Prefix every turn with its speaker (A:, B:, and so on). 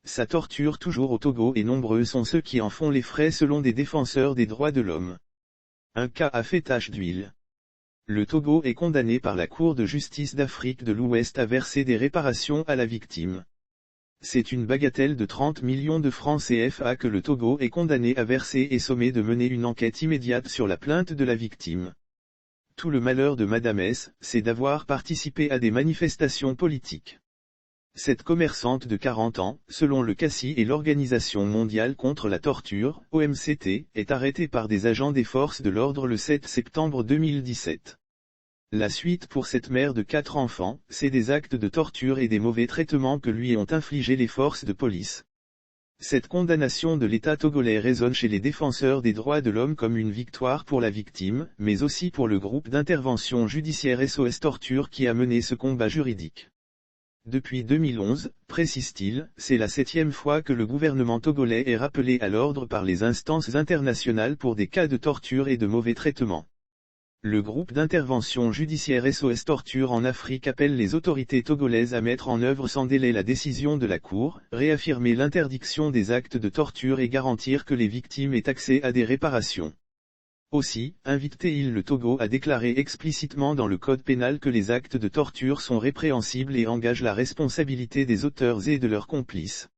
A: ça torture toujours au Togo et nombreux sont ceux qui en font les frais selon des défenseurs des droits de l'homme. Un cas a fait tache d'huile. Le Togo est condamné par la Cour de justice d'Afrique de l'Ouest à verser des réparations à la victime. C'est une bagatelle de 30 millions de francs CFA que le Togo est condamné à verser et sommé de mener une enquête immédiate sur la plainte de la victime. Tout le malheur de Madame S, c'est d'avoir participé à des manifestations politiques. Cette commerçante de 40 ans, selon le CACI et l'Organisation mondiale contre la torture, OMCT, est arrêtée par des agents des forces de l'ordre le 7 septembre 2017. La suite pour cette mère de 4 enfants, c'est des actes de torture et des mauvais traitements que lui ont infligés les forces de police. Cette condamnation de l'État togolais résonne chez les défenseurs des droits de l'homme comme une victoire pour la victime, mais aussi pour le groupe d'intervention judiciaire SOS Torture qui a mené ce combat juridique. Depuis 2011, précise-t-il, c'est la 7e fois que le gouvernement togolais est rappelé à l'ordre par les instances internationales pour des cas de torture et de mauvais traitements. Le groupe d'intervention judiciaire SOS Torture en Afrique appelle les autorités togolaises à mettre en œuvre sans délai la décision de la Cour, réaffirmer l'interdiction des actes de torture et garantir que les victimes aient accès à des réparations. Aussi, invite-t-il le Togo à déclarer explicitement dans le code pénal que les actes de torture sont répréhensibles et engagent la responsabilité des auteurs et de leurs complices.